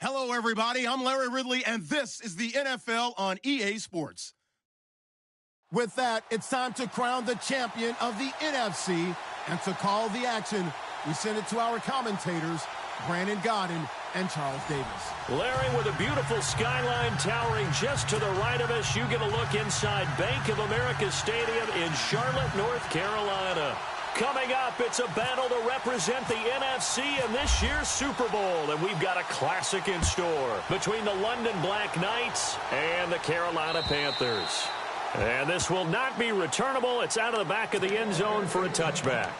Hello, everybody. I'm Larry Ridley, and this is the NFL on EA Sports. With that, it's time to crown the champion of the NFC, and to call the action, we send it to our commentators, Brandon Godden and Charles Davis. Larry, with a beautiful skyline towering just to the right of us, you get a look inside Bank of America Stadium in Charlotte, North Carolina. Coming up, it's a battle to represent the NFC in this year's Super Bowl, and we've got a classic in store between the London Black Knights and the Carolina Panthers. And this will not be returnable. It's out of the back of the end zone for a touchback.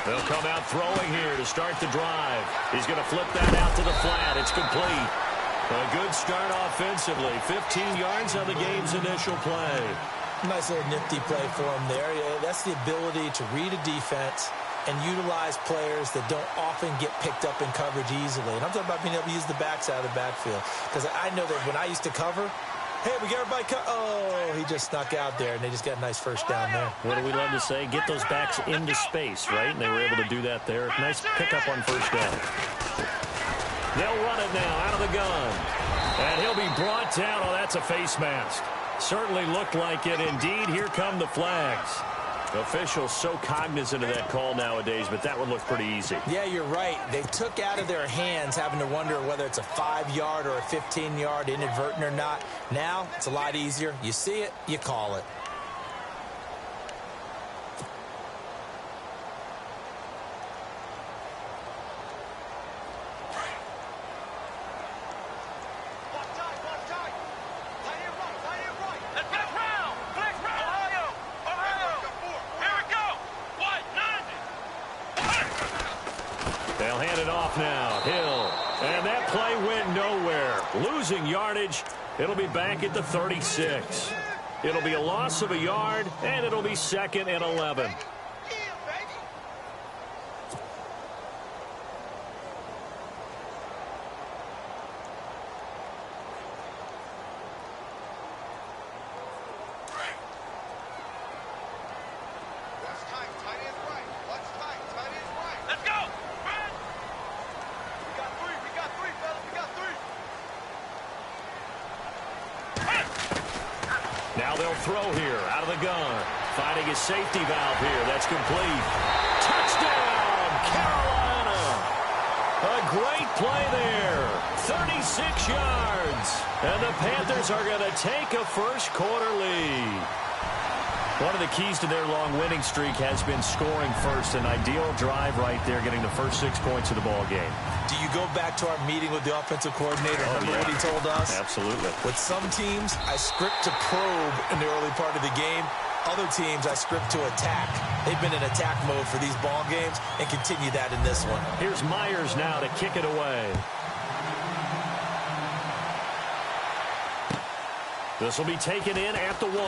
They'll come out throwing here to start the drive. He's going to flip that out to the flat. It's complete. A good start offensively. 15 yards on the game's initial play. Nice little nifty play for him there. Yeah, that's the ability to read a defense and utilize players that don't often get picked up in coverage easily. And I'm talking about being able to use the backside of the backfield. Because I know that when I used to cover, hey, we got everybody oh, he just snuck out there, and they just got a nice first down there. What do we love to say? Get those backs into space, right? And they were able to do that there. Nice pickup on first down. They'll run it now out of the gun. And he'll be brought down. Oh, that's a face mask. Certainly looked like it. Indeed, here come the flags. Officials so cognizant of that call nowadays, but that would look pretty easy. Yeah, you're right. They took out of their hands having to wonder whether it's a 5-yard or a 15-yard, inadvertent or not. Now, it's a lot easier. You see it, you call it. They'll hand it off now. Hill. And that play went nowhere. Losing yardage. It'll be back at the 36. It'll be a loss of a yard, and it'll be 2nd and 11. Now they'll throw here out of the gun. Finding his safety valve here. That's complete. Touchdown, Carolina. A great play there. 36 yards. And the Panthers are going to take a first-quarter lead. One of the keys to their long winning streak has been scoring first. An ideal drive right there, getting the first 6 points of the ball game. Do you go back to our meeting with the offensive coordinator? Remember what he told us? Absolutely. With some teams, I script to probe in the early part of the game. Other teams, I script to attack. They've been in attack mode for these ball games and continue that in this one. Here's Myers now to kick it away. This will be taken in at the 1.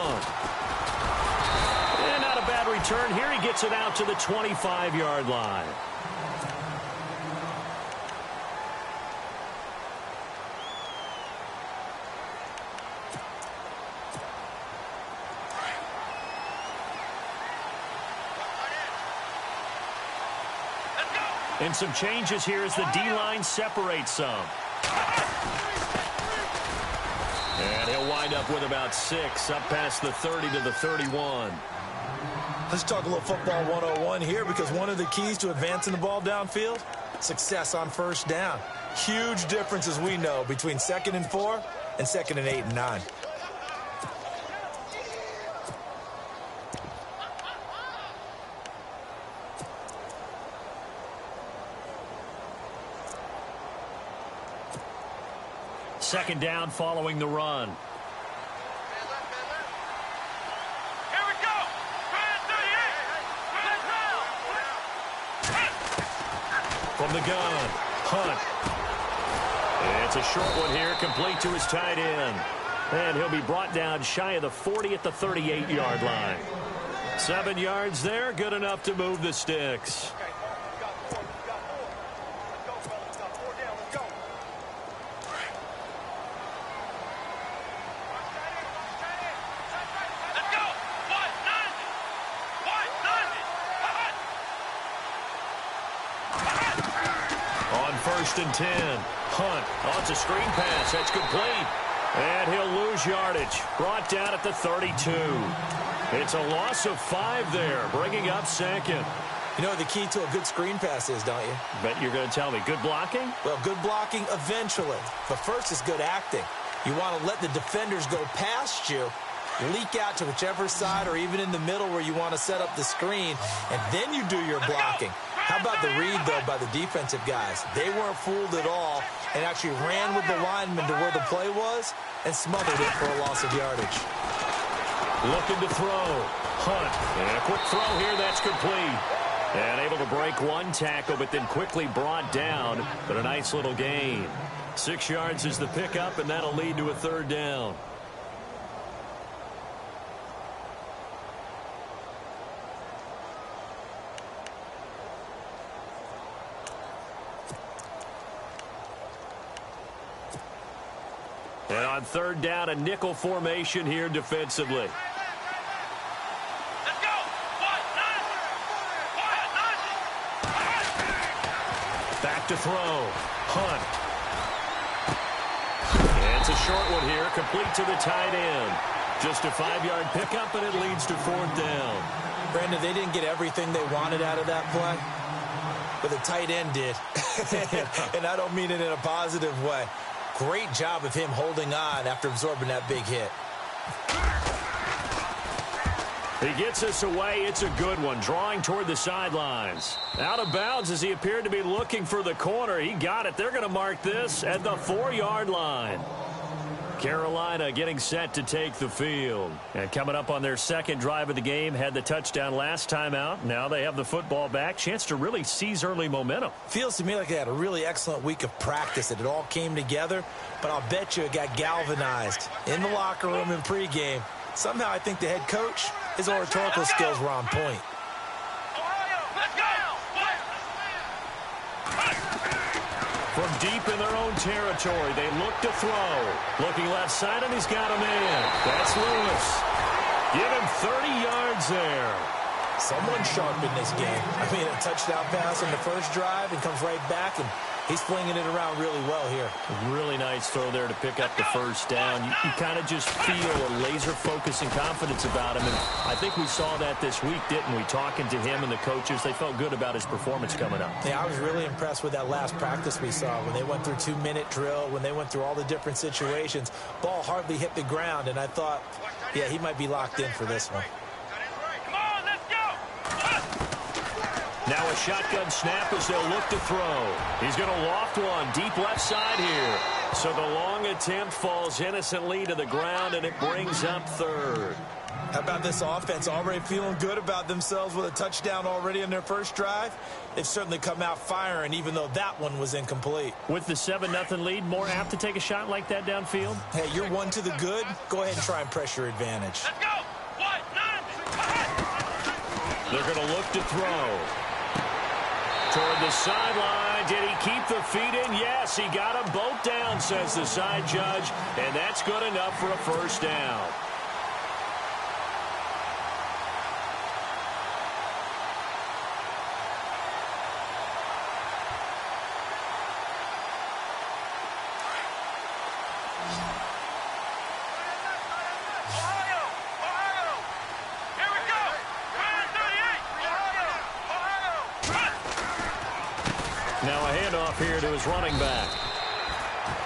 And not a bad return. Here he gets it out to the 25-yard line. And some changes here as the D-line separates some. And he'll wind up with about 6, up past the 30 to the 31. Let's talk a little football 101 here, because one of the keys to advancing the ball downfield, success on first down. Huge difference, as we know, between 2nd and 4 and 2nd and 8 and 9. Second down following the run. Here we go. From the gun, Hunt. It's a short one here, complete to his tight end. And he'll be brought down shy of the 40 at the 38-yard line. 7 yards there, good enough to move the sticks. First and 10. Hunt. Oh, it's a screen pass. That's complete. And he'll lose yardage. Brought down at the 32. It's a loss of 5 there, bringing up second. You know what the key to a good screen pass is, don't you? Bet you're going to tell me. Good blocking? Well, good blocking eventually. But first is good acting. You want to let the defenders go past you, leak out to whichever side or even in the middle where you want to set up the screen, and then you do your blocking. How about the read, though, by the defensive guys? They weren't fooled at all and actually ran with the lineman to where the play was and smothered it for a loss of yardage. Looking to throw. Hunt. And a quick throw here. That's complete. And able to break one tackle, but then quickly brought down. But a nice little gain. 6 yards is the pickup, and that'll lead to a third down. And on third down, a nickel formation here defensively. Let's go. Back to throw. Hunt. And it's a short one here, complete to the tight end. Just a 5-yard pickup, and it leads to fourth down. Brandon, they didn't get everything they wanted out of that play, but the tight end did. And I don't mean it in a positive way. Great job of him holding on after absorbing that big hit. He gets us away. It's a good one. Drawing toward the sidelines. Out of bounds as he appeared to be looking for the corner. He got it. They're going to mark this at the 4-yard line. Carolina getting set to take the field. And coming up on their second drive of the game, had the touchdown last time out. Now they have the football back. Chance to really seize early momentum. Feels to me like they had a really excellent week of practice. It all came together, but I'll bet you it got galvanized in the locker room in pregame. Somehow I think the head coach, his oratorical skills were on point. From deep in their own territory, they look to throw. Looking left side, and he's got a man. That's Lewis. Give him 30 yards there. Someone sharp in this game. I mean, a touchdown pass on the first drive and comes right back, and he's flinging it around really well here. Really nice throw there to pick up the first down. You kind of just feel a laser focus and confidence about him, and I think we saw that this week, didn't we? Talking to him and the coaches, they felt good about his performance coming up. Yeah, I was really impressed with that last practice we saw when they went through 2-minute drill, when they went through all the different situations. Ball hardly hit the ground, and I thought, yeah, he might be locked in for this one. Now a shotgun snap as they'll look to throw. He's going to loft one deep left side here. So the long attempt falls innocently to the ground, and it brings up third. How about this offense already feeling good about themselves with a touchdown already in their first drive? They've certainly come out firing, even though that one was incomplete. With the 7-0 lead, more apt to take a shot like that downfield? Hey, you're one to the good. Go ahead and try and press your advantage. Let's go. They're going to look to throw. Toward the sideline. Did he keep the feet in? Yes, he got them both down, says the side judge. And that's good enough for a first down. Now a handoff here to his running back.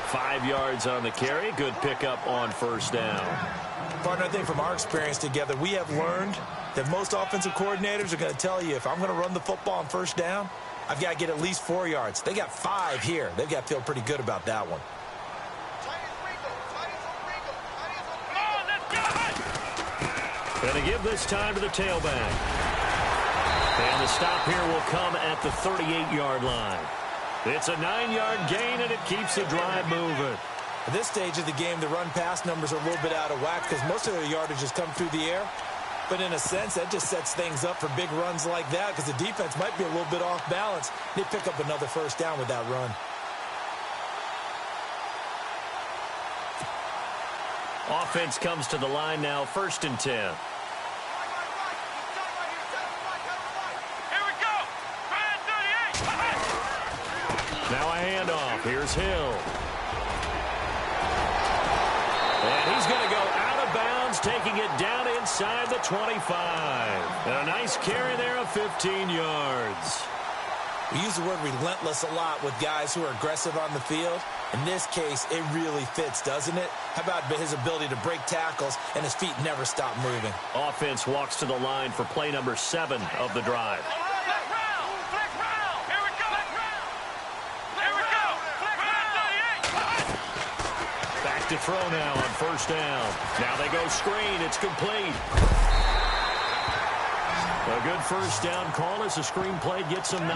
5 yards on the carry. Good pickup on first down. Partner, I think from our experience together, we have learned that most offensive coordinators are going to tell you, if I'm going to run the football on first down, I've got to get at least 4 yards. They got 5 here. They've got to feel pretty good about that one. Going to give this time to the tailback. And the stop here will come at the 38-yard line. It's a 9-yard gain, and it keeps the drive moving. At this stage of the game, the run-pass numbers are a little bit out of whack because most of their yardage has come through the air. But in a sense, that just sets things up for big runs like that because the defense might be a little bit off balance. They pick up another first down with that run. Offense comes to the line now, 1st and 10. Here we go. Man 38. Now a handoff. Here's Hill. And he's going to go out of bounds, taking it down inside the 25. And a nice carry there of 15 yards. We use the word relentless a lot with guys who are aggressive on the field. In this case, it really fits, doesn't it? How about his ability to break tackles and his feet never stop moving? Offense walks to the line for play number 7 of the drive. Flex round. Flex round. Here we go. Flex round. Here we go. Flex round 38. Back to throw now on 1st down. Now they go screen. It's complete. A good 1st down call as the screen play gets him 9.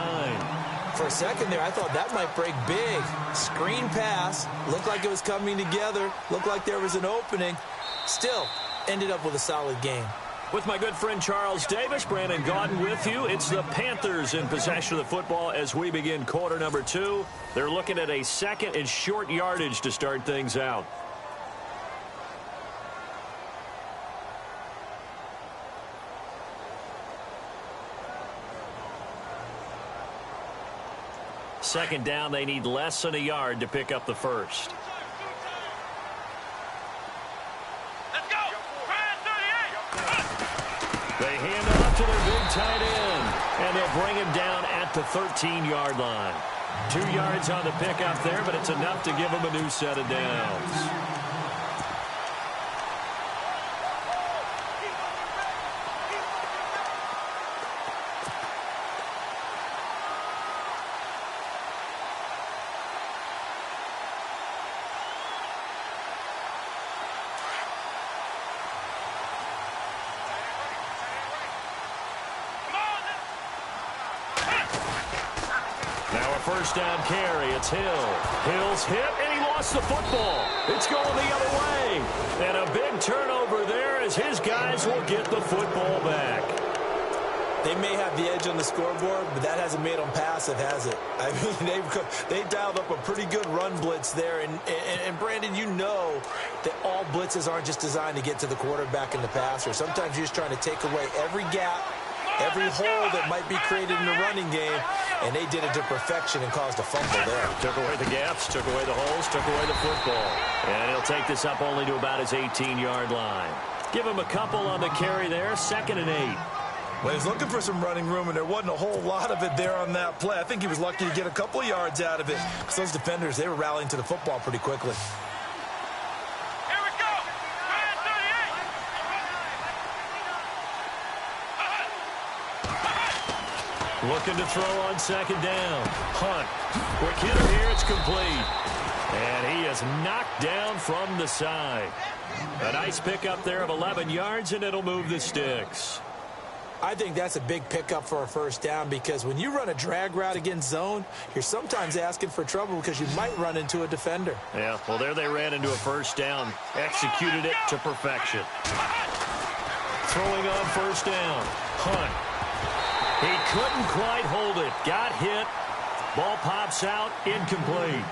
For a second there, I thought that might break big. Screen pass. Looked like it was coming together. Looked like there was an opening. Still, ended up with a solid game. With my good friend Charles Davis, Brandon Gaudin with you. It's the Panthers in possession of the football as we begin quarter number 2. They're looking at a 2nd and short yardage to start things out. Second down, they need less than a yard to pick up the first. Let's go. Man 38. They hand it off to their big tight end, and they'll bring him down at the 13-yard line. 2 yards on the pickup there, but it's enough to give him a new set of downs. First down carry, it's Hill. Hill's hit, and he lost the football. It's going the other way. And a big turnover there as his guys will get the football back. They may have the edge on the scoreboard, but that hasn't made them passive, has it? I mean, they dialed up a pretty good run blitz there. And Brandon, you know that all blitzes aren't just designed to get to the quarterback and the passer. Sometimes you're just trying to take away every gap, every hole that might be created in the running game, and they did it to perfection and caused a fumble there. Took away the gaps, took away the holes, took away the football. And he'll take this up only to about his 18-yard line. Give him a couple on the carry there, 2nd and 8. Well, he's looking for some running room, and there wasn't a whole lot of it there on that play. I think he was lucky to get a couple of yards out of it because those defenders, they were rallying to the football pretty quickly. Here we go. Man 38. Looking to throw on 2nd down. Hunt. Quick hitter here. It's complete. And he is knocked down from the side. A nice pickup there of 11 yards, and it'll move the sticks. I think that's a big pickup for a first down because when you run a drag route against zone, you're sometimes asking for trouble because you might run into a defender. Yeah, well, there they ran into a first down. Executed it to perfection. Throwing on 1st down. Hunt. He couldn't quite hold it. Got hit. Ball pops out. Incomplete.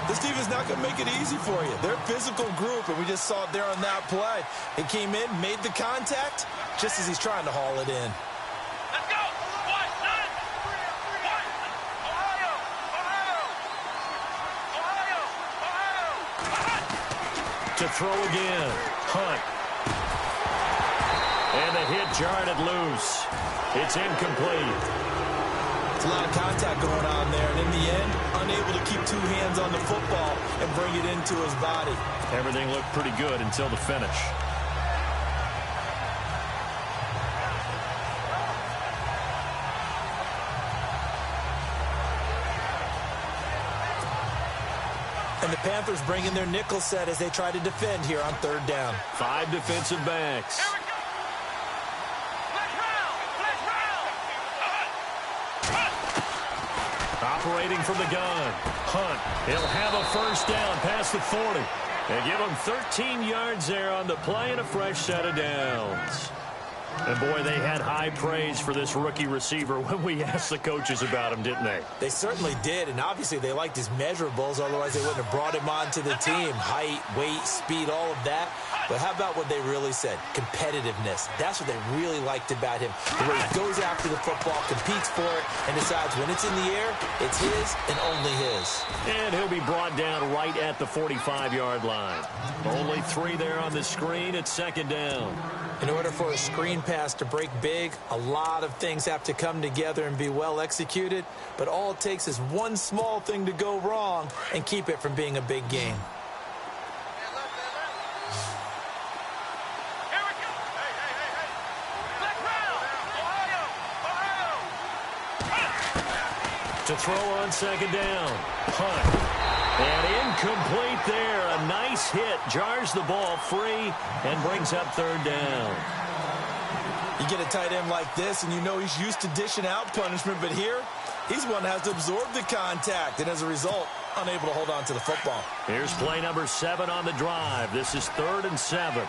This team is not going to make it easy for you. They're a physical group, and we just saw it there on that play. He came in, made the contact, just as he's trying to haul it in. Let's go. 1, 9. Ohio. To throw again. Hunt. And the hit jarred it loose. It's incomplete. It's a lot of contact going on there, and in the end, unable to keep 2 hands on the football and bring it into his body. Everything looked pretty good until the finish. And the Panthers bring in their nickel set as they try to defend here on 3rd down. 5 defensive backs. Here we go. Flex round. Flex round. operating from the gun. Hunt, he'll have a first down past the 40. And give him 13 yards there on the play and a fresh set of downs. And, boy, they had high praise for this rookie receiver when we asked the coaches about him, didn't they? They certainly did, and obviously they liked his measurables. Otherwise, they wouldn't have brought him onto the team. Height, weight, speed, all of that. But how about what they really said? Competitiveness. That's what they really liked about him. The way he goes after the football, competes for it, and decides when it's in the air, it's his and only his. And he'll be brought down right at the 45-yard line. Only 3 there on the screen. It's second down. In order for a screen pass to break big, a lot of things have to come together and be well executed. But all it takes is one small thing to go wrong and keep it from being a big game. To throw on second down. Hunt. And incomplete there. A nice hit. Jars the ball free and brings up third down. You get a tight end like this, and you know he's used to dishing out punishment. But here, he's one that has to absorb the contact. And as a result, unable to hold on to the football. Here's play number 7 on the drive. This is 3rd and 7.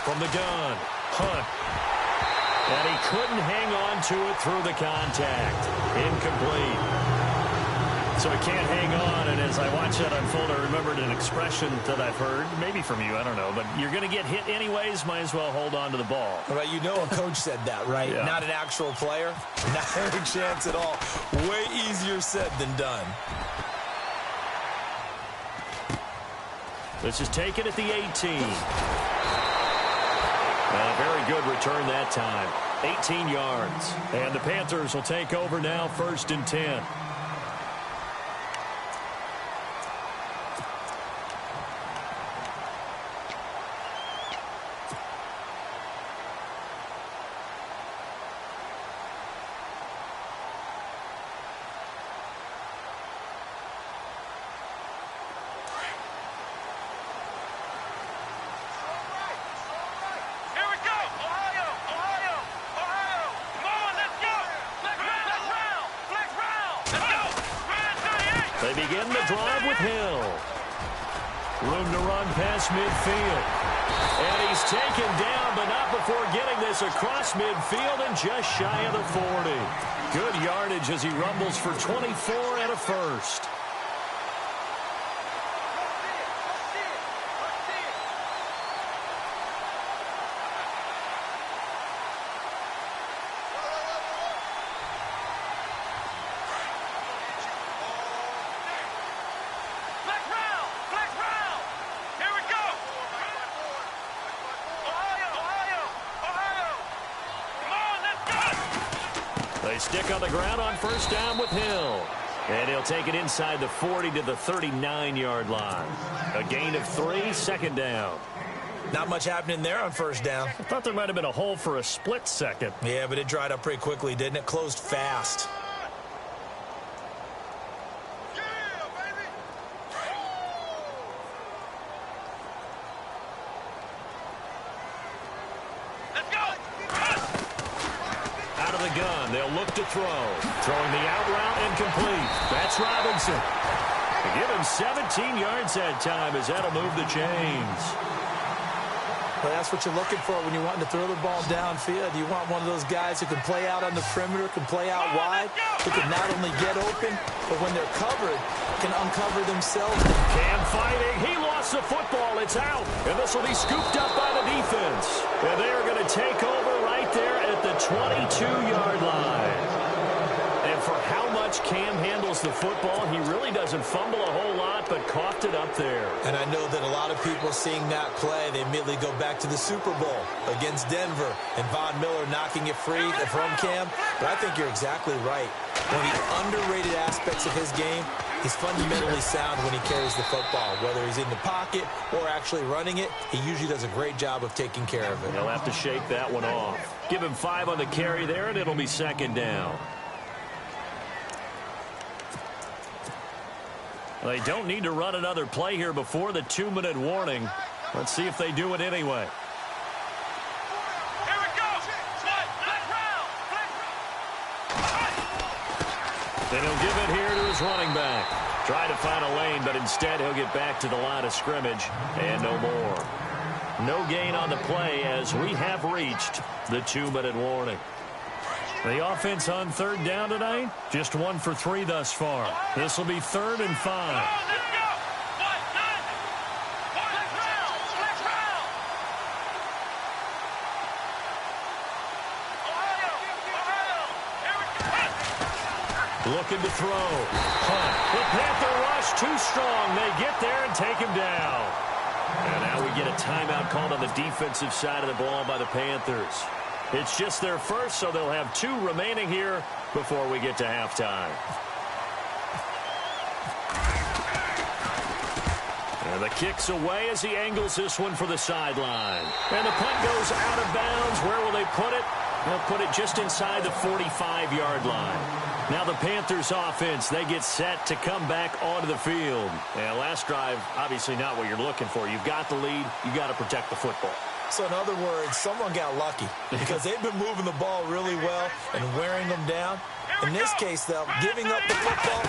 From the gun, Hunt. And he couldn't hang on to it through the contact. Incomplete. So he can't hang on, and as I watch that unfold, I remembered an expression that I've heard, maybe from you, I don't know, but you're going to get hit anyways, might as well hold on to the ball. Right, you know a coach said that, right? Yeah. Not an actual player. Not a chance at all. Way easier said than done. This is taken at the 18. A very good return that time. 18 yards. And the Panthers will take over now, 1st and 10. They begin the drive with Hill. Room to run past midfield. And he's taken down, but not before getting this across midfield and just shy of the 40. Good yardage as he rumbles for 24 and a first. They stick on the ground on first down with Hill. And he'll take it inside the 40 to the 39-yard line. A gain of 3, second down. Not much happening there on first down. I thought there might have been a hole for a split second. Yeah, but it dried up pretty quickly, didn't it? Closed fast. Gun. They'll look to throw. Throwing the out route and complete. That's Robinson. They give him 17 yards that time as that'll move the chains. Well, that's what you're looking for when you want to throw the ball downfield. You want one of those guys who can play out on the perimeter, can play out wide, who can not only get open, but when they're covered, can uncover themselves. Cam fighting. He lost the football. It's out. And this will be scooped up by the defense. And they are going to take over right there at the 22-yard line. And for how much Cam handles the football, he really doesn't fumble a whole lot, but coughed it up there. And I know that a lot of people seeing that play, they immediately go back to the Super Bowl against Denver and Von Miller knocking it free from Cam. But I think you're exactly right. One of the underrated aspects of his game, he's fundamentally sound when he carries the football. Whether he's in the pocket or actually running it, he usually does a great job of taking care of it. He'll have to shake that one off. Give him 5 on the carry there, and it'll be second down. They don't need to run another play here before the 2-minute warning. Let's see if they do it anyway. Here we go. And he'll give it here to his running back. Try to find a lane, but instead he'll get back to the line of scrimmage and no more. No gain on the play as we have reached the 2-minute warning. The offense on third down tonight, just 1 for 3 thus far. This will be 3rd and 5. Looking to throw. Hunt. The Panther rush too strong. They get there and take him down. And now we get a timeout called on the defensive side of the ball by the Panthers. It's just their first, so they'll have 2 remaining here before we get to halftime. And the kick's away as he angles this one for the sideline. And the punt goes out of bounds. Where will they put it? They'll put it just inside the 45-yard line. Now the Panthers offense, they get set to come back onto the field. And last drive, obviously not what you're looking for. You've got the lead. You've got to protect the football. So in other words, someone got lucky because they've been moving the ball really well and wearing them down. In this case, though, giving up the football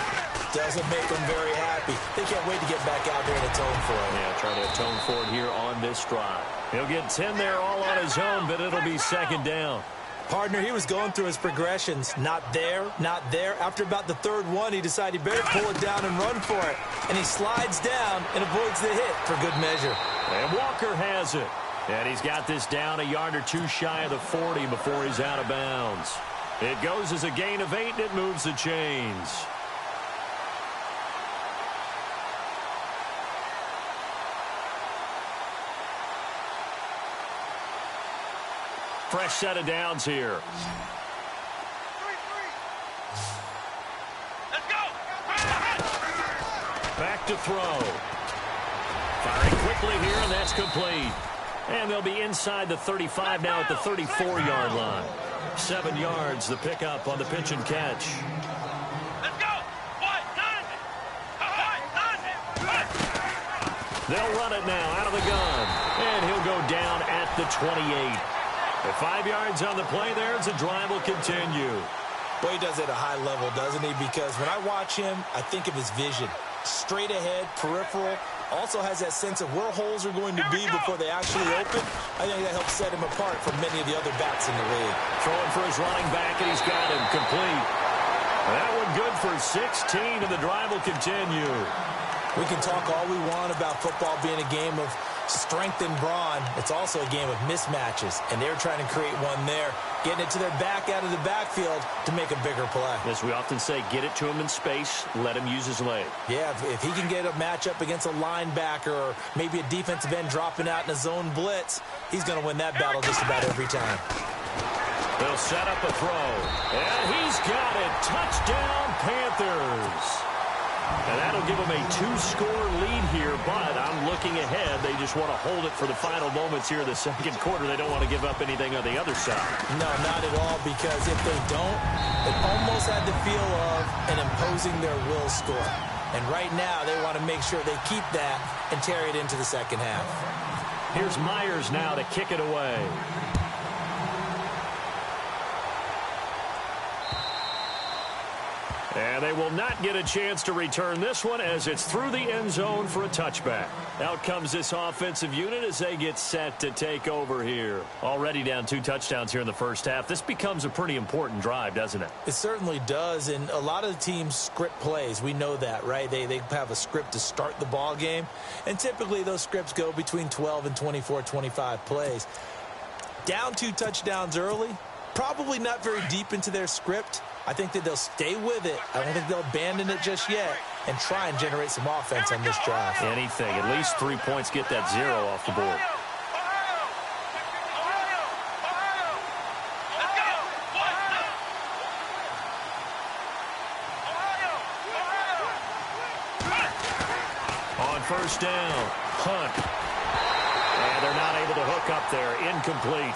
doesn't make them very happy. They can't wait to get back out there and atone for it. Yeah, trying to atone for it here on this drive. He'll get 10 there all on his own, but it'll be 2nd down. Partner, he was going through his progressions. Not there, not there. After about the 3rd one, he decided he better pull it down and run for it. And he slides down and avoids the hit for good measure. And Walker has it. And he's got this down a yard or 2 shy of the 40 before he's out of bounds. It goes as a gain of 8, and it moves the chains. Fresh set of downs here. Let's go. Back to throw. Firing quickly here, and that's complete. And they'll be inside the 35 now at the 34-yard line. 7 yards, the pickup on the pitch and catch. Let's go. They'll run it now out of the gun. And he'll go down at the 28. The 5 yards on the play there as the drive will continue. Well, he does it at a high level, doesn't he? Because when I watch him, I think of his vision. Straight ahead, peripheral. Also has that sense of where holes are going to be before they actually open. I think that helps set him apart from many of the other backs in the league. Throwing for his running back, and he's got him complete. That one good for 16, and the drive will continue. We can talk all we want about football being a game of strength and brawn. It's also a game of mismatches, and they're trying to create one there, getting it to their back out of the backfield to make a bigger play. As we often say, get it to him in space, let him use his leg. Yeah, if he can get a matchup against a linebacker or maybe a defensive end dropping out in a zone blitz, he's going to win that battle just about every time. They'll set up a throw, and he's got it. Touchdown, Panthers. And that'll give them a 2-score lead here, but I'm looking ahead. They just want to hold it for the final moments here in the 2nd quarter. They don't want to give up anything on the other side. No, not at all, because if they don't, it almost had the feel of an imposing their will score. And right now, they want to make sure they keep that and carry it into the 2nd half. Here's Myers now to kick it away. And they will not get a chance to return this one as it's through the end zone for a touchback. Out comes this offensive unit as they get set to take over here. Already down 2 touchdowns here in the first half. This becomes a pretty important drive, doesn't it? It certainly does, and a lot of the teams script plays. We know that, right? They have a script to start the ball game, and typically those scripts go between 12 and 24, 25 plays. Down 2 touchdowns early, probably not very deep into their script. I think that they'll stay with it. I don't think they'll abandon it just yet and try and generate some offense on this drive. Anything. At least 3 points, get that 0 off the board. On first down, Hunt. And they're not able to hook up there. Incomplete.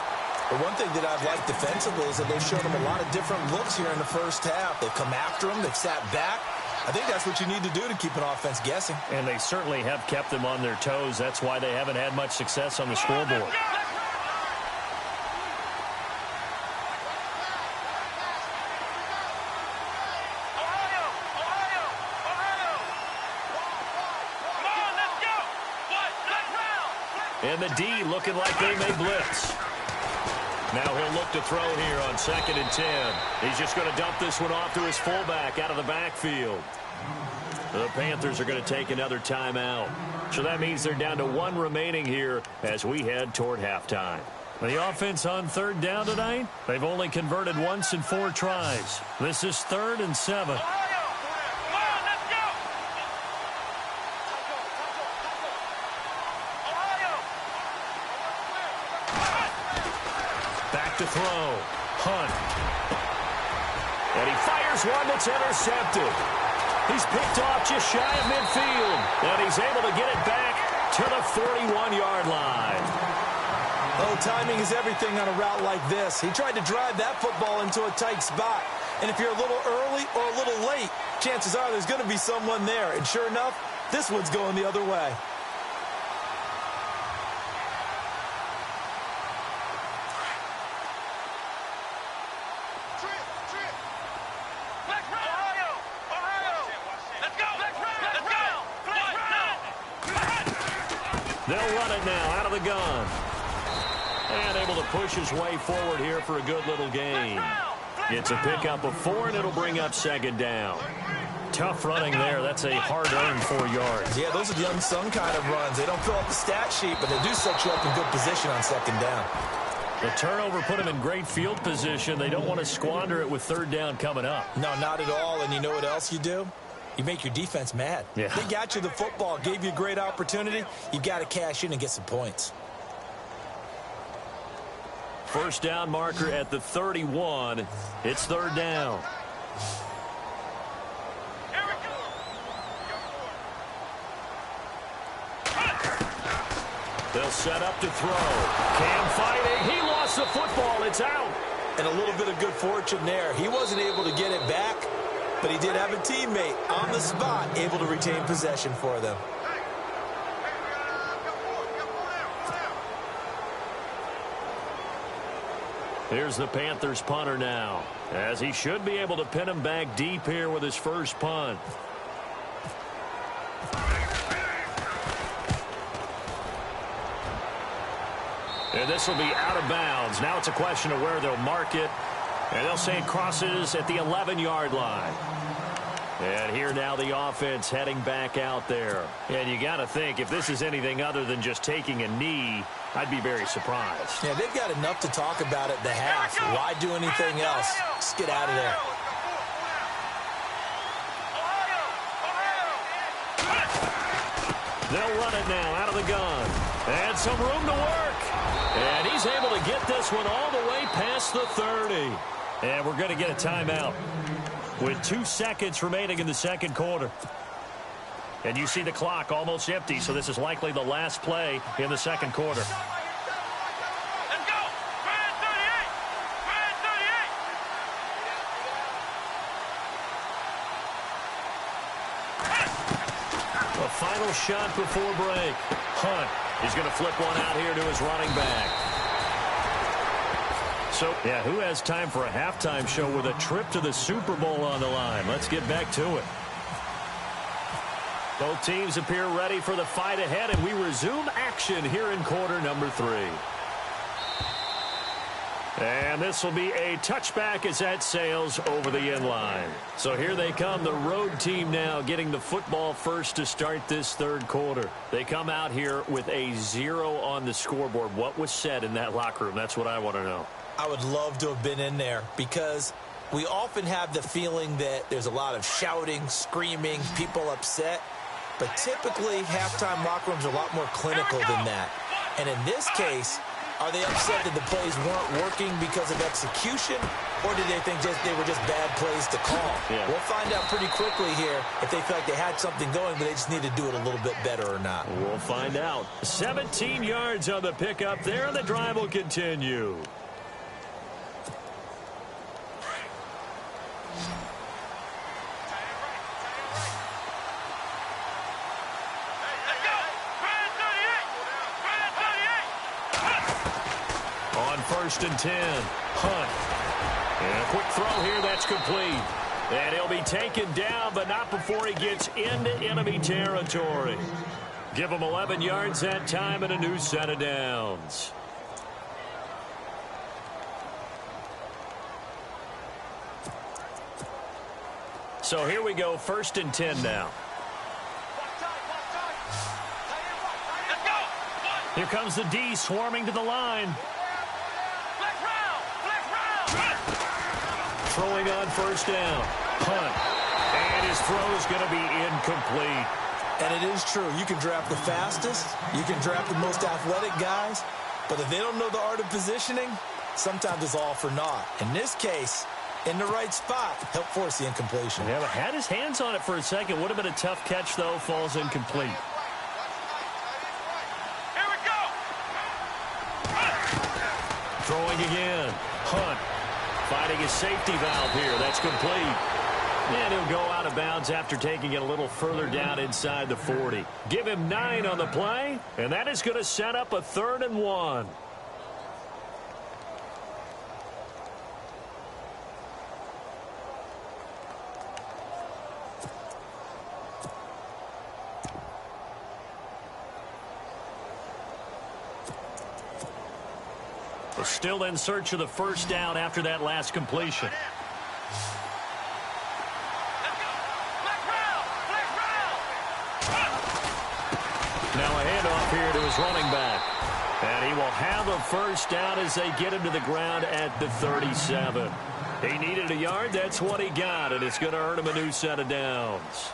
The one thing that I've liked defensively is that they've shown them a lot of different looks here in the first half. They've come after him. They've sat back. I think that's what you need to do to keep an offense guessing. And they certainly have kept them on their toes. That's why they haven't had much success on the scoreboard. And the D looking like they may blitz. Now he'll look to throw here on 2nd and 10. He's just going to dump this one off to his fullback out of the backfield. The Panthers are going to take another timeout. So that means they're down to 1 remaining here as we head toward halftime. The offense on 3rd down tonight, they've only converted once in 4 tries. This is 3rd and 7. To throw. Hunt. And he fires one that's intercepted. He's picked off just shy of midfield. And he's able to get it back to the 41-yard line. Oh, timing is everything on a route like this. He tried to drive that football into a tight spot. And if you're a little early or a little late, chances are there's going to be someone there. And sure enough, this one's going the other way. They'll run it now out of the gun. And able to push his way forward here for a good little gain. It's a pickup of 4, and it'll bring up 2nd down. Tough running there. That's a hard-earned 4 yards. Yeah, those are the unsung kind of runs. They don't fill up the stat sheet, but they do set you up in good position on 2nd down. The turnover put him in great field position. They don't want to squander it with 3rd down coming up. No, not at all. And you know what else you do? You make your defense mad. Yeah. They got you the football, gave you a great opportunity. You got to cash in and get some points. First down marker at the 31. It's 3rd down. They'll set up to throw. Cam fighting. He lost the football. It's out. And a little bit of good fortune there. He wasn't able to get it back, but he did have a teammate on the spot able to retain possession for them. Here's the Panthers punter now, as he should be able to pin him back deep here with his first punt. And this will be out of bounds. Now it's a question of where they'll mark it. And they'll say it crosses at the 11-yard line. And here now the offense heading back out there. And you got to think, if this is anything other than just taking a knee, I'd be very surprised. Yeah, they've got enough to talk about at the half. Why do anything else? Just get out of there. They'll run it now out of the gun. And some room to work. And he's able to get this one all the way past the 30. And we're going to get a timeout with 2 seconds remaining in the 2nd quarter. And you see the clock almost empty, so this is likely the last play in the 2nd quarter. Let's go! Madden 38! Madden 38! A final shot before break. Hunt is going to flip one out here to his running back. So, yeah, who has time for a halftime show with a trip to the Super Bowl on the line? Let's get back to it. Both teams appear ready for the fight ahead, and we resume action here in quarter number 3. And this will be a touchback as that sails over the end line. So here they come, the road team now getting the football first to start this 3rd quarter. They come out here with a 0 on the scoreboard. What was said in that locker room? That's what I want to know. I would love to have been in there because we often have the feeling that there's a lot of shouting, screaming, people upset. But typically, halftime locker rooms are a lot more clinical than that. And in this case, are they upset that the plays weren't working because of execution, or did they think they were just bad plays to call? Yeah. We'll find out pretty quickly here if they feel like they had something going, but they just need to do it a little bit better or not. We'll find out. 17 yards on the pickup there, and the drive will continue. On 1st and 10, Hunt. And a quick throw here, that's complete. And he'll be taken down, but not before he gets into enemy territory. Give him 11 yards that time and a new set of downs. So here we go, 1st and 10 now. Here comes the D swarming to the line. Throwing on 1st down. Hunt. And his throw is going to be incomplete. And it is true. You can draft the fastest. You can draft the most athletic guys. But if they don't know the art of positioning, sometimes it's all for naught. In this case, in the right spot, help force the incompletion. Yeah, but had his hands on it for a second. Would have been a tough catch, though. Falls incomplete. Here we go. Throwing again. Hunt. Finding his safety valve here. That's complete. And he'll go out of bounds after taking it a little further down inside the 40. Give him 9 on the play, and that is going to set up a 3rd and 1. We're still in search of the 1st down after that last completion. Now a handoff here to his running back. And he will have a 1st down as they get him to the ground at the 37. He needed a yard. That's what he got, and it's going to earn him a new set of downs.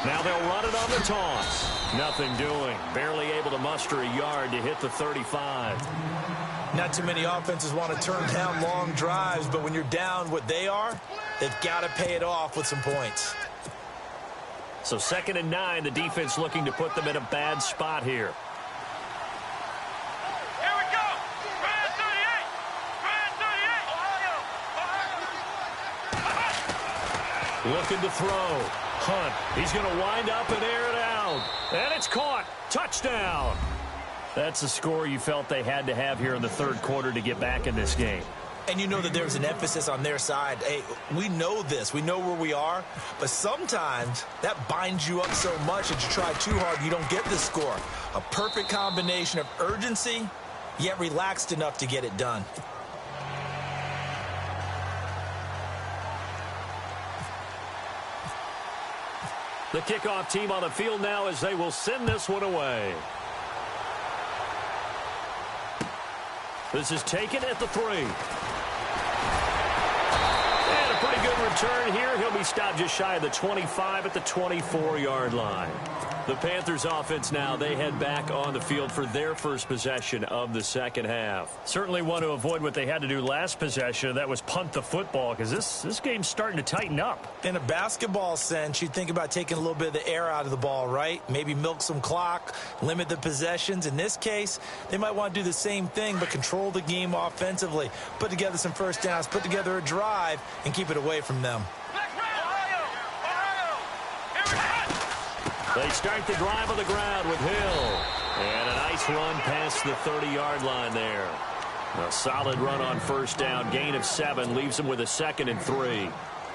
Now they'll run it on the toss. Nothing doing. Barely able to muster a yard to hit the 35. Not too many offenses want to turn down long drives, but when you're down what they are, they've got to pay it off with some points. So 2nd and 9, the defense looking to put them in a bad spot here. Here we go. Brand 38. Brand 38. Ohio. Looking to throw. Hunt. He's going to wind up and air it out. And it's caught. Touchdown. That's the score you felt they had to have here in the 3rd quarter to get back in this game. And you know that there's an emphasis on their side. Hey, we know this. We know where we are. But sometimes that binds you up so much that you try too hard, you don't get the score. A perfect combination of urgency, yet relaxed enough to get it done. The kickoff team on the field now as they will send this one away. This is taken at the 3. And a pretty good return here. He'll be stopped just shy of the 25 at the 24-yard line. The Panthers offense now, they head back on the field for their first possession of the 2nd half. Certainly want to avoid what they had to do last possession. That was punt the football because this game's starting to tighten up. In a basketball sense, you think about taking a little bit of the air out of the ball, right? Maybe milk some clock, limit the possessions. In this case, they might want to do the same thing but control the game offensively. Put together some 1st downs, put together a drive, and keep it away from them. They start the drive on the ground with Hill. And a nice run past the 30-yard line there. A solid run on 1st down. Gain of 7 leaves them with a 2nd and 3.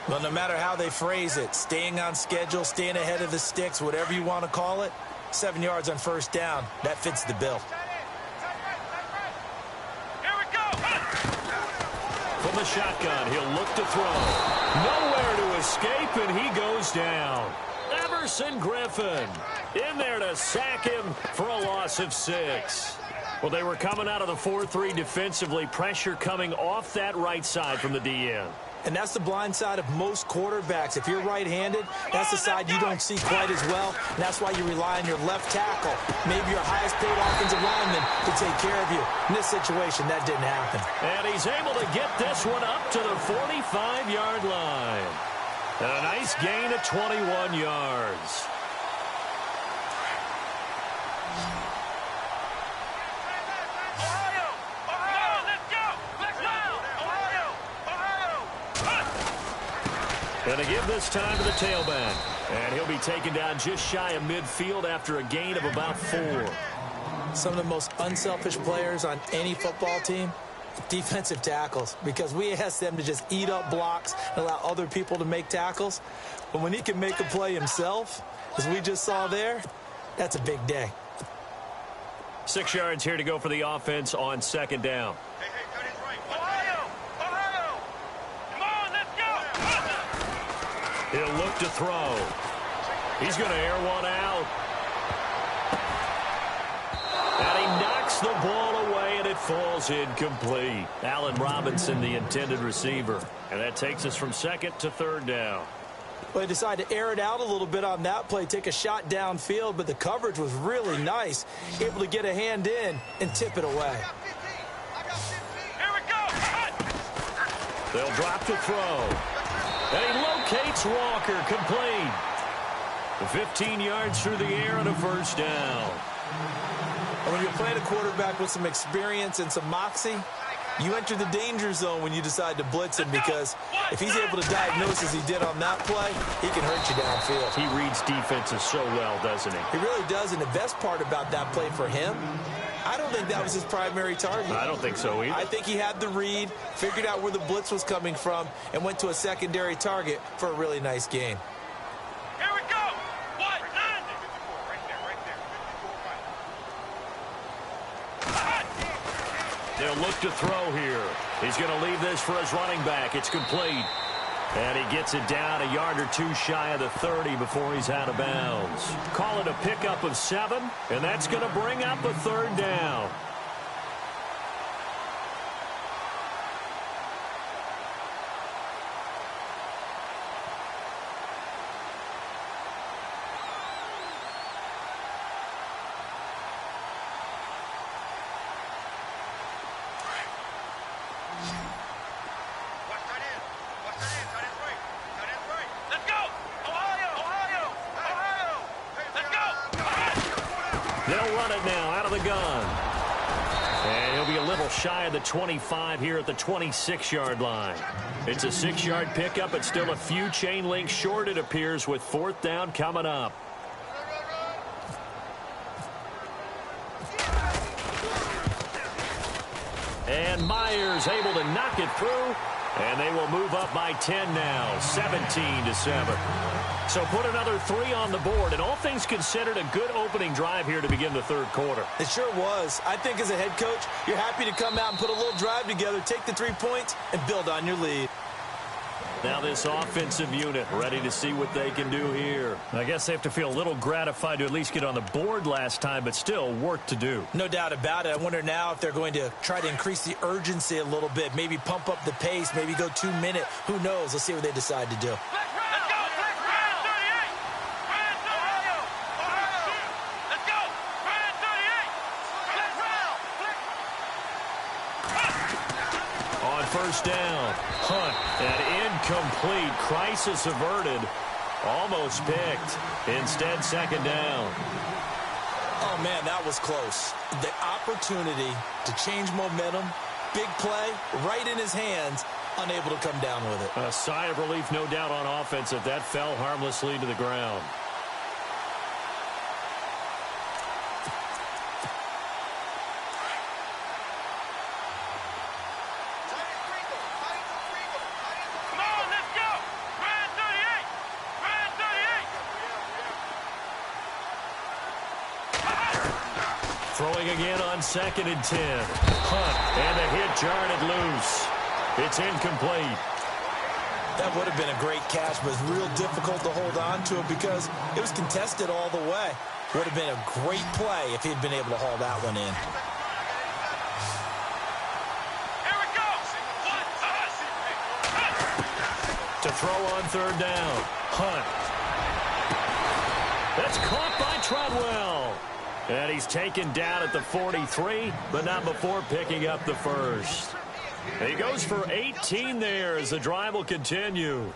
Well, no matter how they phrase it, staying on schedule, staying ahead of the sticks, whatever you want to call it, 7 yards on 1st down, that fits the bill. Here we go. From the shotgun, he'll look to throw. Nowhere to escape, and he goes down. Everson Griffin in there to sack him for a loss of 6. Well, they were coming out of the 4-3 defensively. Pressure coming off that right side from the DN. And that's the blind side of most quarterbacks. If you're right-handed, that's the side you don't see quite as well. And that's why you rely on your left tackle, maybe your highest-paid offensive lineman, to take care of you. In this situation, that didn't happen. And he's able to get this one up to the 45-yard line. And a nice gain of 21 yards. Ohio, let's go. Let's go. Ohio. Going to give this time to the tailback. And he'll be taken down just shy of midfield after a gain of about 4. Some of the most unselfish players on any football team, defensive tackles, because we ask them to just eat up blocks and allow other people to make tackles. But when he can make a play himself, as we just saw there, that's a big day. 6 yards here to go for the offense on 2nd down. Hey, cut his right. Ohio! Ohio! Come on, let's go! He'll look to throw. He's going to air one out. And he knocks the ball away, and it falls incomplete. Allen Robinson, the intended receiver. And that takes us from 2nd to 3rd down. Well, they decided to air it out a little bit on that play, take a shot downfield, but the coverage was really nice. Able to get a hand in and tip it away. Here we go! They'll drop to throw. And he locates Walker, complete. 15 yards through the air and a 1st down. And when you're playing a quarterback with some experience and some moxie, you enter the danger zone when you decide to blitz him, because if he's able to diagnose as he did on that play, he can hurt you downfield. He reads defenses so well, doesn't he? He really does, and the best part about that play for him, I don't think that was his primary target. I don't think so either. I think he had the read, figured out where the blitz was coming from, and went to a secondary target for a really nice gain. Here we go! What? Right there. They'll look to throw here. He's going to leave this for his running back. It's complete. And he gets it down a yard or 2 shy of the 30 before he's out of bounds. Call it a pickup of 7, and that's going to bring up a 3rd down. Let's go! Ohio! Let's go! They'll run it now out of the gun. And he'll be a little shy of the 25 here at the 26-yard line. It's a 6-yard pickup. It's still a few chain links short, it appears, with 4th down coming up. And Myers able to knock it through. And they will move up by 10 now, 17-7. So put another 3 on the board, and all things considered, a good opening drive here to begin the 3rd quarter. It sure was. I think as a head coach, you're happy to come out and put a little drive together, take the 3 points, and build on your lead. Now this offensive unit ready to see what they can do here. I guess they have to feel a little gratified to at least get on the board last time, but still work to do. No doubt about it. I wonder now if they're going to try to increase the urgency a little bit, maybe pump up the pace, maybe go 2-minute. Who knows? Let's see what they decide to do. Let's go! Brand 38! Brand Ohio! Let's go! Brand 38! On 1st down, Hunt, and incomplete. Crisis averted. Almost picked. Instead, 2nd down. Oh, man, that was close. The opportunity to change momentum, big play, right in his hands, unable to come down with it. A sigh of relief, no doubt, on offense that that fell harmlessly to the ground. Come on, let's go! Brand 38! Brand 38! Throwing again on 2nd and 10. Hunt, and the hit jarred loose. It's incomplete. That would have been a great catch, but it's real difficult to hold on to it because it was contested all the way. Would have been a great play if he'd been able to haul that one in. Here we go! To throw on 3rd down. Hunt. That's caught by Treadwell. And he's taken down at the 43, but not before picking up the 1st. He goes for 18 there as the drive will continue.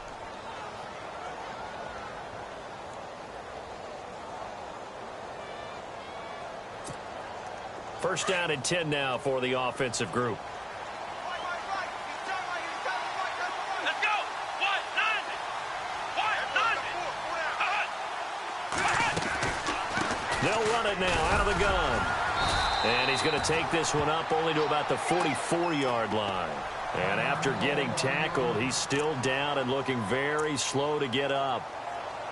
First down and 10 now for the offensive group. Let's go! They'll run it now out of the gun. And he's going to take this one up only to about the 44-yard line. And after getting tackled, he's still down and looking very slow to get up.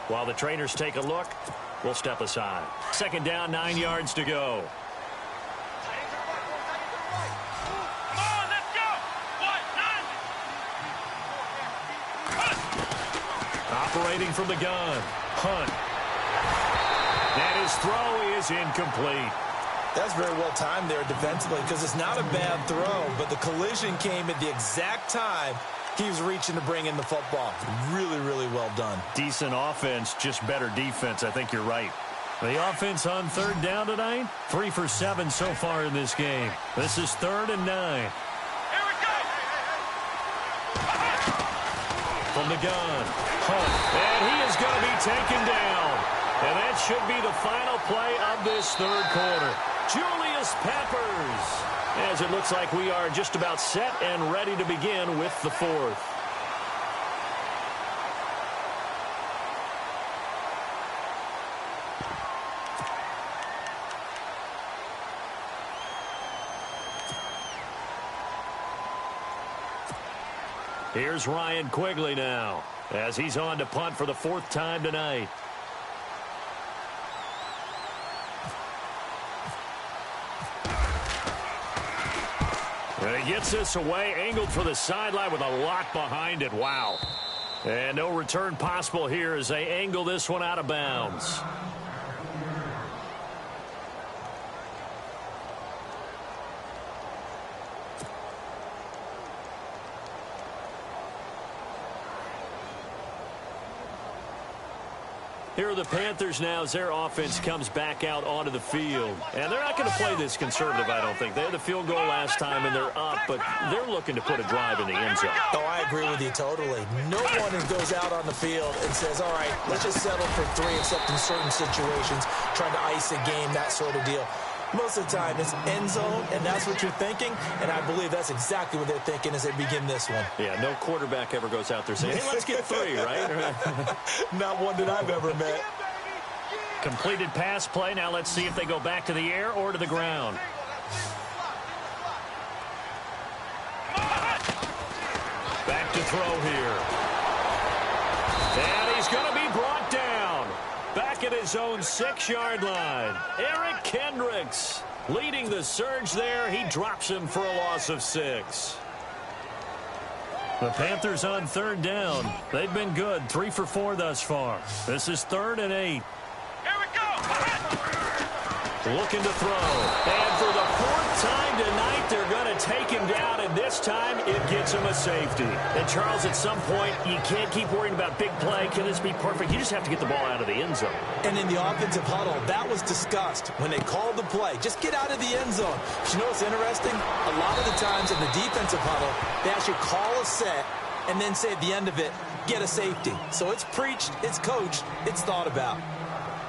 While the trainers take a look, we'll step aside. Second down, 9 yards to go. Come on, let's go. Operating from the gun. Hunt. And his throw is incomplete. That's very well timed there defensively because it's not a bad throw, but the collision came at the exact time he was reaching to bring in the football. Really, really well done. Decent offense, just better defense. I think you're right. The offense on third down tonight, 3 for 7 so far in this game. This is 3rd and 9. Here we go. From the gun, Hunt, and he is going to be taken down. And that should be the final play of this third quarter. Julius Peppers, as it looks like we are just about set and ready to begin with the fourth. Here's Ryan Quigley now, as he's on to punt for the 4th time tonight. And he gets this away, angled for the sideline with a lot behind it. Wow. And no return possible here as they angle this one out of bounds. Here are the Panthers now as their offense comes back out onto the field. And they're not going to play this conservative, I don't think. They had the field goal last time, and they're up, but they're looking to put a drive in the end zone. Oh, I agree with you totally. No one goes out on the field and says, all right, let's just settle for 3 except in certain situations, trying to ice a game, that sort of deal. Most of the time, it's end zone, and that's what you're thinking, and I believe that's exactly what they're thinking as they begin this one. Yeah, no quarterback ever goes out there saying, hey, let's get 3, right? Not one that I've ever met. Completed pass play. Now let's see if they go back to the air or to the ground. Back to throw here. And he's going to be brought down. Back at his own 6-yard line. Eric Kendricks leading the surge there. He drops him for a loss of 6. The Panthers on third down. They've been good. 3 for 4 thus far. This is 3rd and 8. Looking to throw. And for the 4th time tonight, they're going to take him down, and this time it gets him a safety. And, Charles, at some point, you can't keep worrying about big play. Can this be perfect? You just have to get the ball out of the end zone. And in the offensive huddle, that was discussed when they called the play. Just get out of the end zone. But you know what's interesting? A lot of the times in the defensive huddle, they actually call a set and then say at the end of it, get a safety. So it's preached, it's coached, it's thought about.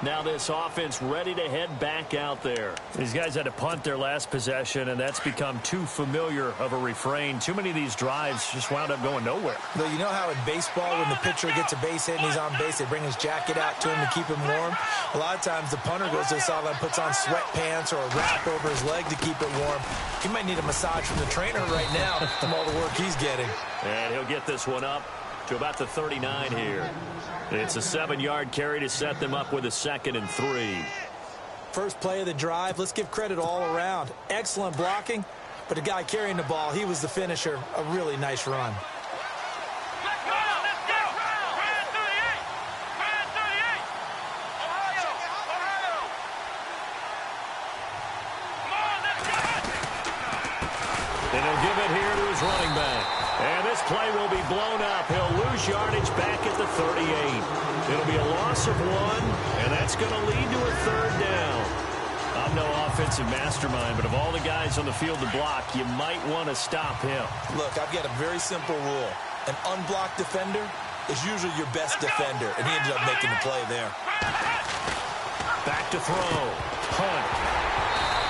Now this offense ready to head back out there. These guys had to punt their last possession, and that's become too familiar of a refrain. Too many of these drives just wound up going nowhere. Though you know how in baseball, when the pitcher gets a base hit and he's on base, they bring his jacket out to him to keep him warm. A lot of times the punter goes to the sideline, puts on sweatpants or a wrap over his leg to keep it warm. He might need a massage from the trainer right now from all the work he's getting. And he'll get this one up to about the 39 here. It's a 7-yard carry to set them up with a 2nd and 3. First play of the drive, let's give credit all around. Excellent blocking, but the guy carrying the ball, he was the finisher. A really nice run. Let's go! Brand 38! Brand 38! Ohio! Ohio! Come on, let's go! And he'll give it here to his running back. And this play will be blown up. He'll lose yardage back at the 38. It'll be a loss of 1, and that's going to lead to a 3rd down. I'm no offensive mastermind, but of all the guys on the field to block, you might want to stop him. Look, I've got a very simple rule. An unblocked defender is usually your best defender, and he ended up making the play there. Back to throw. Hunt.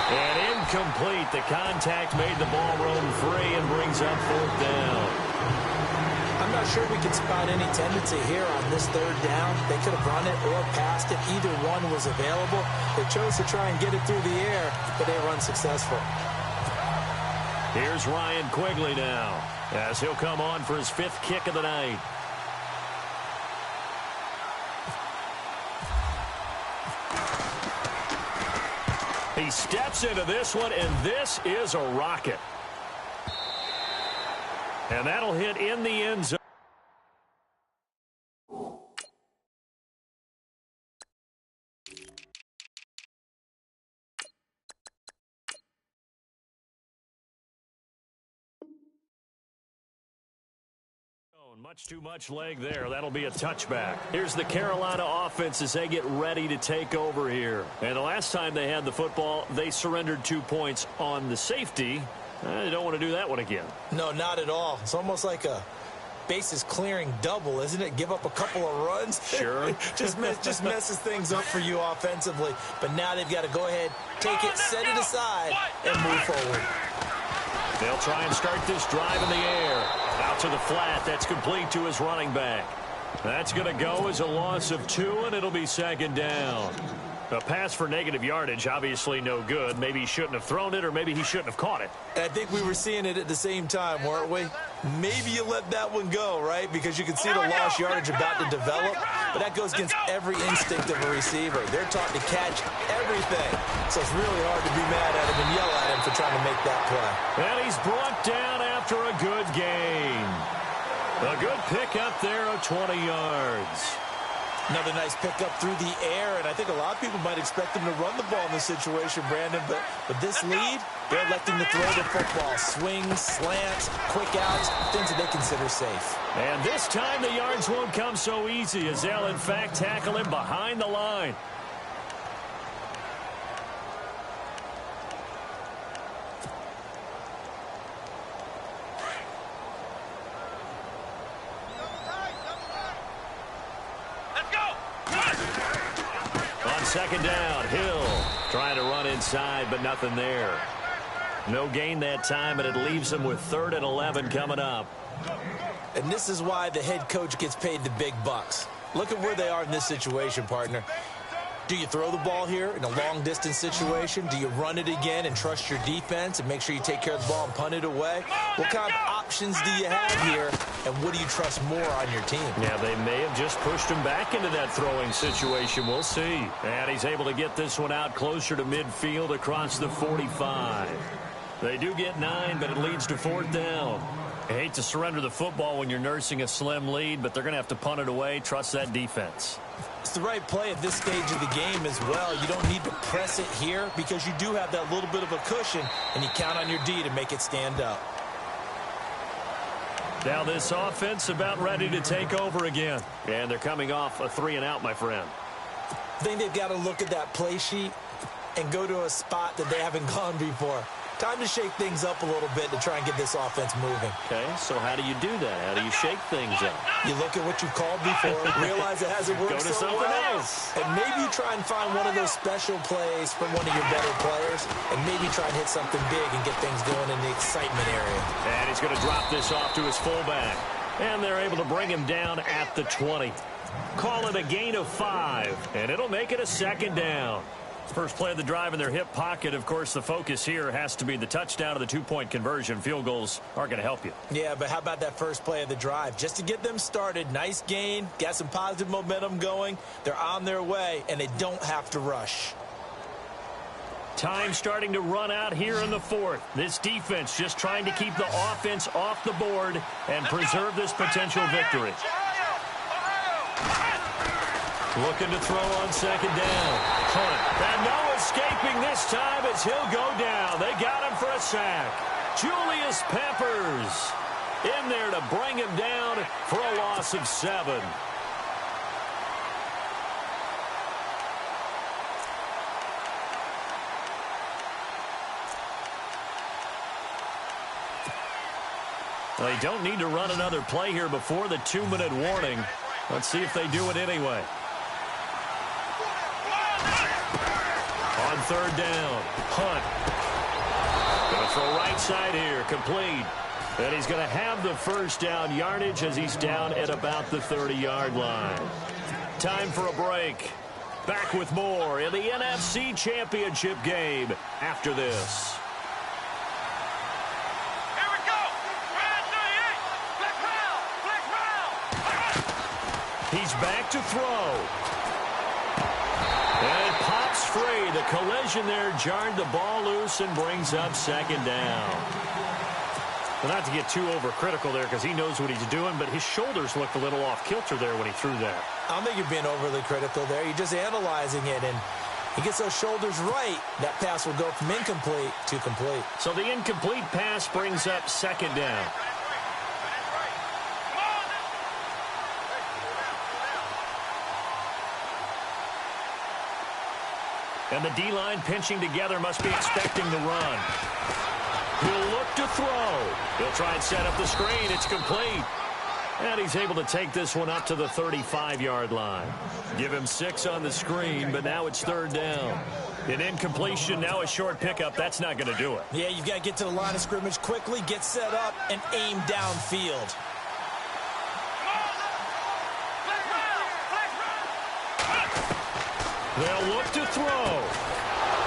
And incomplete. The contact made the ball roam free and brings up 4th down. I'm not sure we can spot any tendency here on this third down. They could have run it or passed it. Either one was available. They chose to try and get it through the air, but they were unsuccessful. Here's Ryan Quigley now, as he'll come on for his 5th kick of the night. He steps into this one, and this is a rocket. And that'll hit in the end zone. Much too much leg there. That'll be a touchback. Here's the Carolina offense as they get ready to take over here. And the last time they had the football, they surrendered 2 points on the safety. They don't want to do that one again. No, not at all. It's almost like a bases clearing double, isn't it? Give up a couple of runs. Sure. just messes things up for you offensively. But now they've got to go ahead, take it, set it aside, and move forward. They'll try and start this drive in the air. Out to the flat. That's complete to his running back. That's going to go as a loss of 2, and it'll be 2nd down. A pass for negative yardage, obviously no good. Maybe he shouldn't have thrown it, or maybe he shouldn't have caught it. I think we were seeing it at the same time, weren't we? Maybe you let that one go, right? Because you can see the lost yardage about to develop. But that goes against every instinct of a receiver. They're taught to catch everything. So it's really hard to be mad at him and yell at him for trying to make that play. And he's brought down after a good gain. A good pickup there of 20 yards. Another nice pickup through the air, and I think a lot of people might expect him to run the ball in this situation, Brandon, but with this lead, they're electing to throw the football. Swings, slants, quick outs, things that they consider safe. And this time the yards won't come so easy as they'll, in fact, tackle him behind the line. Second down, Hill trying to run inside, but nothing there. No gain that time, and it leaves him with 3rd and 11 coming up. And this is why the head coach gets paid the big bucks. Look at where they are in this situation, partner. Do you throw the ball here in a long-distance situation? Do you run it again and trust your defense and make sure you take care of the ball and punt it away? What kind of options do you have here, and what do you trust more on your team? Yeah, they may have just pushed him back into that throwing situation. We'll see. And he's able to get this one out closer to midfield across the 45. They do get 9, but it leads to 4th down. I hate to surrender the football when you're nursing a slim lead, but they're going to have to punt it away. Trust that defense. It's the right play at this stage of the game as well. You don't need to press it here because you do have that little bit of a cushion, and you count on your D to make it stand up. Now this offense about ready to take over again. And they're coming off a 3 and out, my friend. I think they've got to look at that play sheet and go to a spot that they haven't gone before. Time to shake things up a little bit to try and get this offense moving. Okay, so how do you do that? How do you shake things up? You look at what you've called before, realize it hasn't worked Go to so something well, else. and maybe you try and find one of those special plays from one of your better players, and maybe try and hit something big and get things going in the excitement area. And he's going to drop this off to his fullback. And they're able to bring him down at the 20. Call it a gain of 5, and it'll make it a 2nd down. First play of the drive in their hip pocket. Of course, the focus here has to be the touchdown of the 2-point conversion. Field goals aren't going to help you. Yeah, but how about that first play of the drive? Just to get them started, nice gain, got some positive momentum going. They're on their way, and they don't have to rush. Time starting to run out here in the 4th. This defense just trying to keep the offense off the board and preserve this potential victory. Looking to throw on 2nd down. Hunt. And no escaping this time as he'll go down. They got him for a sack. Julius Peppers in there to bring him down for a loss of 7. They don't need to run another play here before the 2-minute warning. Let's see if they do it anyway. On 3rd down, Hunt. Going to throw right side here, complete. And he's going to have the first down yardage as he's down at about the 30-yard line. Time for a break. Back with more in the NFC Championship game after this. Here we go. Madden 38. Flex round. Flex round. He's back to throw. And it pops free. The collision there jarred the ball loose and brings up second down. Well, not to get too overcritical there because he knows what he's doing, but his shoulders looked a little off kilter there when he threw that. I don't think you're being overly critical there. You're just analyzing it, and he gets those shoulders right. That pass will go from incomplete to complete. So the incomplete pass brings up second down. And the D-line pinching together must be expecting the run. He'll look to throw. He'll try and set up the screen. It's complete. And he's able to take this one up to the 35-yard line. Give him 6 on the screen, but now it's third down. An incompletion, now a short pickup. That's not going to do it. Yeah, you've got to get to the line of scrimmage quickly, get set up, and aim downfield. They'll look to throw.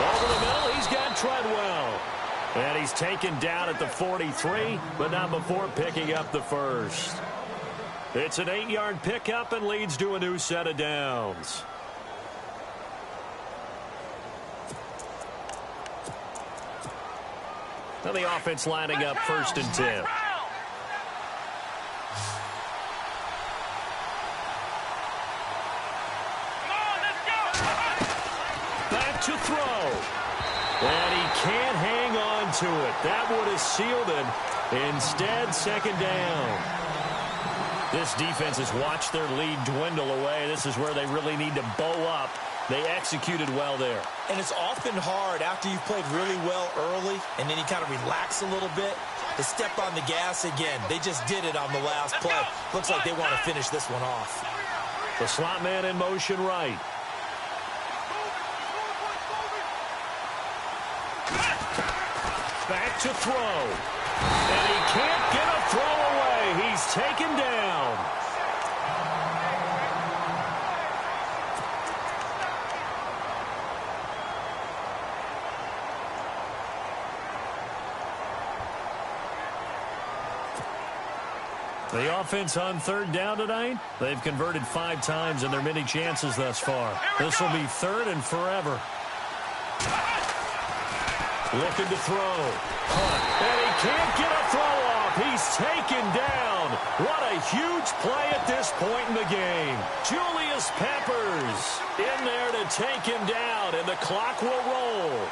Over the middle, he's got Treadwell. And he's taken down at the 43, but not before picking up the first. It's an 8-yard pickup and leads to a new set of downs. Now the offense lining up 1st and 10. Back to throw. And he can't hang on to it. That would have sealed it. Instead, second down. This defense has watched their lead dwindle away. This is where they really need to bow up. They executed well there. And it's often hard after you've played really well early and then you kind of relax a little bit to step on the gas again. They just did it on the last play. Looks like they want to finish this one off. The slot man in motion right. Back to throw. And he can't get a throw away. He's taken down. The offense on third down tonight, they've converted 5 times in their many chances thus far. This will be third and forever. Looking to throw. And he can't get a throw off. He's taken down. What a huge play at this point in the game. Julius Peppers in there to take him down, and the clock will roll.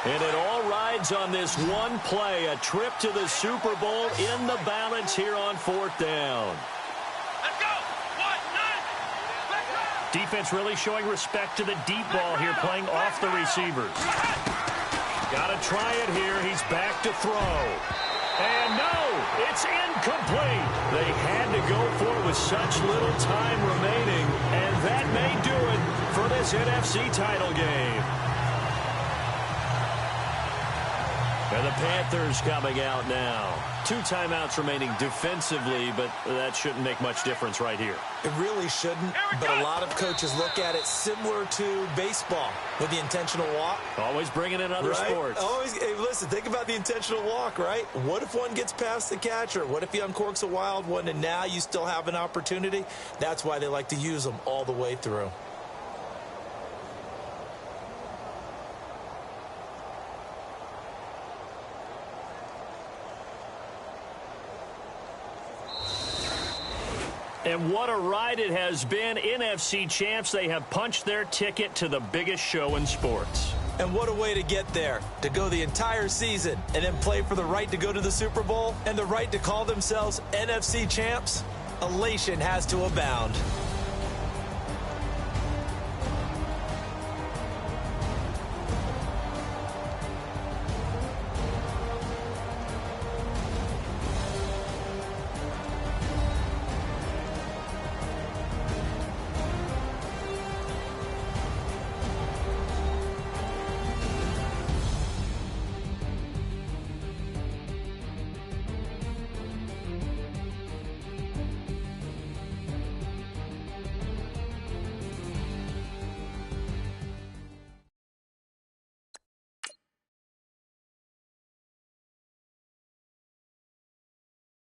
And it all rides on this one play, a trip to the Super Bowl in the balance here on 4th down. Let's go. 1-9. Defense really showing respect to the deep ball here, playing off the receivers. Got to try it here. He's back to throw. And no, it's incomplete. They had to go for it with such little time remaining, and that may do it for this NFC title game. And the Panthers coming out now. 2 timeouts remaining defensively, but that shouldn't make much difference right here. It really shouldn't, but a lot of coaches look at it similar to baseball with the intentional walk. Always bringing in other sports. Always, hey, listen, think about the intentional walk, right? What if one gets past the catcher? What if he uncorks a wild one and now you still have an opportunity? That's why they like to use them all the way through. And what a ride it has been. NFC champs, they have punched their ticket to the biggest show in sports. And what a way to get there, to go the entire season and then play for the right to go to the Super Bowl and the right to call themselves NFC champs. Elation has to abound.